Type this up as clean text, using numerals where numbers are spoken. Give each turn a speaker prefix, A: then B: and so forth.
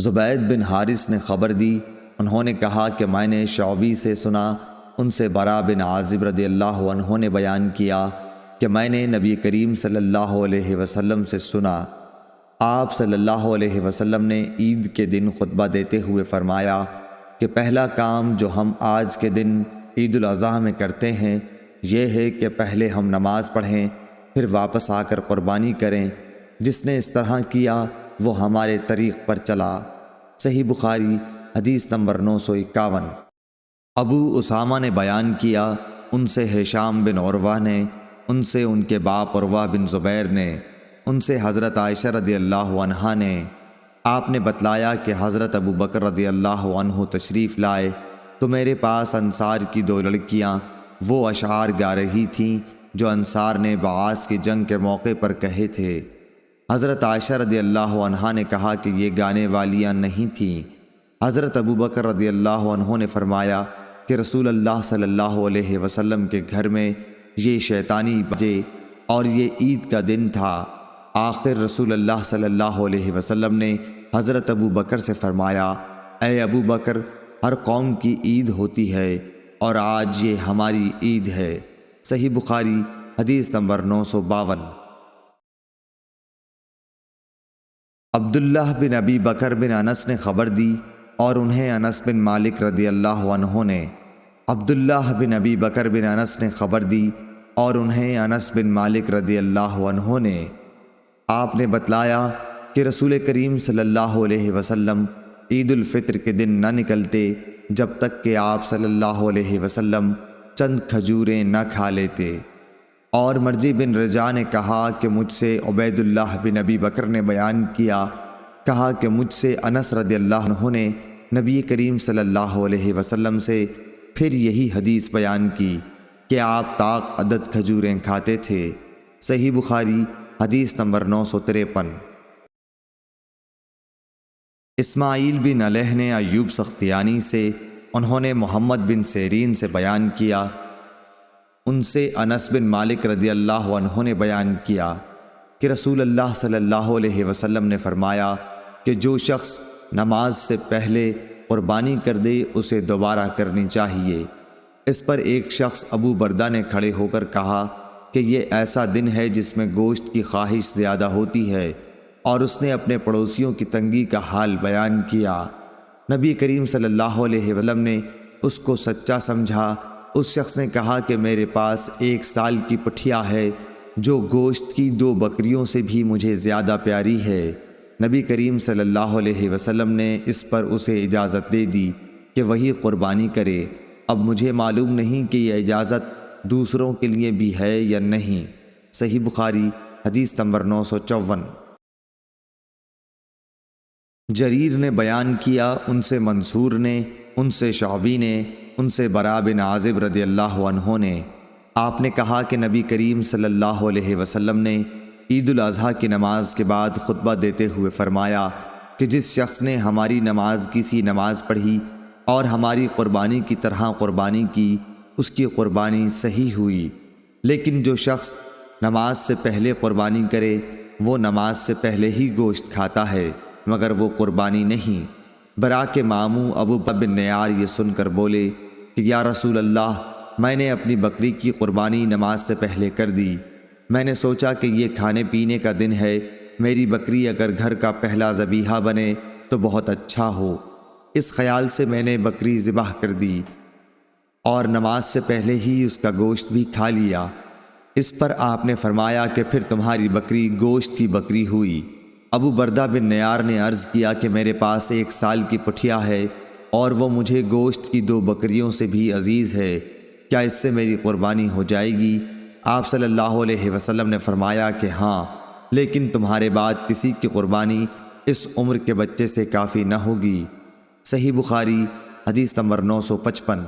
A: زبید بن حارث نے خبر دی، انہوں نے کہا کہ میں نے شعبی سے سنا، ان سے برا بن عازب رضی اللہ عنہ نے بیان کیا کہ میں نے نبی کریم صلی اللہ علیہ وسلم سے سنا، آپ صلی اللہ علیہ وسلم نے عید کے دن خطبہ دیتے ہوئے فرمایا کہ پہلا کام جو ہم آج کے دن عید الاضحیٰ میں کرتے ہیں یہ ہے کہ پہلے ہم نماز پڑھیں، پھر واپس آ کر قربانی کریں۔ جس نے اس طرح کیا وہ ہمارے طریق پر چلا۔ صحیح بخاری حدیث نمبر 951۔ ابو اسامہ نے بیان کیا، ان سے ہشام بن عروہ نے، ان سے ان کے باپ عروہ بن زبیر نے، ان سے حضرت عائشہ رضی اللہ عنہا نے، آپ نے بتلایا کہ حضرت ابو بکر رضی اللہ عنہ تشریف لائے تو میرے پاس انصار کی 2 لڑکیاں وہ اشعار گا رہی تھیں جو انصار نے بعاث کی جنگ کے موقع پر کہے تھے۔ حضرت عائشہ رضی اللہ عنہا نے کہا کہ یہ گانے والیاں نہیں تھیں۔ حضرت ابو بکر رضی اللہ عنہ نے فرمایا کہ رسول اللہ صلی اللہ علیہ وسلم کے گھر میں یہ شیطانی بجے اور یہ عید کا دن تھا۔ آخر رسول اللہ صلی اللہ علیہ وسلم نے حضرت ابو بکر سے فرمایا، اے ابو بکر، ہر قوم کی عید ہوتی ہے اور آج یہ ہماری عید ہے۔ صحیح بخاری حدیث نمبر 952۔ عبداللہ بن ابی بکر بن انس نے خبر دی اور انہیں انس بن مالک رضی اللہ عنہ نے، عبداللہ بن ابی بکر بن انس نے خبر دی اور انہیں انس بن مالک رضی اللہ عنہ نے، آپ نے بتلایا کہ رسول کریم صلی اللہ علیہ وسلم عید الفطر کے دن نہ نکلتے جب تک کہ آپ صلی اللہ علیہ وسلم چند کھجوریں نہ کھا لیتے۔ اور مرجی بن رجا نے کہا کہ مجھ سے عبید اللہ بن ابی بکر نے بیان کیا، کہا کہ مجھ سے انس رضی اللہ عنہ نے نبی کریم صلی اللہ علیہ وسلم سے پھر یہی حدیث بیان کی کہ آپ طاق عدد کھجوریں کھاتے تھے۔ صحیح بخاری حدیث نمبر 953۔ اسماعیل بن علیہ نے ایوب سختیانی سے، انہوں نے محمد بن سیرین سے بیان کیا، ان سے انس بن مالک رضی اللہ عنہ نے بیان کیا کہ رسول اللہ صلی اللہ علیہ وسلم نے فرمایا کہ جو شخص نماز سے پہلے قربانی کر دے اسے دوبارہ کرنی چاہیے۔ اس پر ایک شخص ابو بردہ نے کھڑے ہو کر کہا کہ یہ ایسا دن ہے جس میں گوشت کی خواہش زیادہ ہوتی ہے، اور اس نے اپنے پڑوسیوں کی تنگی کا حال بیان کیا۔ نبی کریم صلی اللہ علیہ وسلم نے اس کو سچا سمجھا۔ اس شخص نے کہا کہ میرے پاس 1 سال کی پٹھیا ہے جو گوشت کی 2 بکریوں سے بھی مجھے زیادہ پیاری ہے۔ نبی کریم صلی اللہ علیہ وسلم نے اس پر اسے اجازت دے دی کہ وہی قربانی کرے۔ اب مجھے معلوم نہیں کہ یہ اجازت دوسروں کے لیے بھی ہے یا نہیں۔ صحیح بخاری حدیث نمبر 954۔ جریر نے بیان کیا، ان سے منصور نے، ان سے شعبی نے، ان سے برا بن عازب رضی اللہ عنہ نے، آپ نے کہا کہ نبی کریم صلی اللہ علیہ وسلم نے عید الاضحیٰ کی نماز کے بعد خطبہ دیتے ہوئے فرمایا کہ جس شخص نے ہماری نماز کی سی نماز پڑھی اور ہماری قربانی کی طرح قربانی کی، اس کی قربانی صحیح ہوئی، لیکن جو شخص نماز سے پہلے قربانی کرے وہ نماز سے پہلے ہی گوشت کھاتا ہے مگر وہ قربانی نہیں۔ برا کے ماموں ابو بن نیار یہ سن کر بولے کہ یا رسول اللہ، میں نے اپنی بکری کی قربانی نماز سے پہلے کر دی۔ میں نے سوچا کہ یہ کھانے پینے کا دن ہے، میری بکری اگر گھر کا پہلا ذبیحہ بنے تو بہت اچھا ہو۔ اس خیال سے میں نے بکری ذبح کر دی اور نماز سے پہلے ہی اس کا گوشت بھی کھا لیا۔ اس پر آپ نے فرمایا کہ پھر تمہاری بکری گوشت کی بکری ہوئی۔ ابو بردہ بن نیار نے عرض کیا کہ میرے پاس 1 سال کی پٹھیا ہے اور وہ مجھے گوشت کی 2 بکریوں سے بھی عزیز ہے، کیا اس سے میری قربانی ہو جائے گی؟ آپ صلی اللہ علیہ وسلم نے فرمایا کہ ہاں، لیکن تمہارے بعد کسی کی قربانی اس عمر کے بچے سے کافی نہ ہوگی۔ صحیح بخاری حدیث نمبر 955۔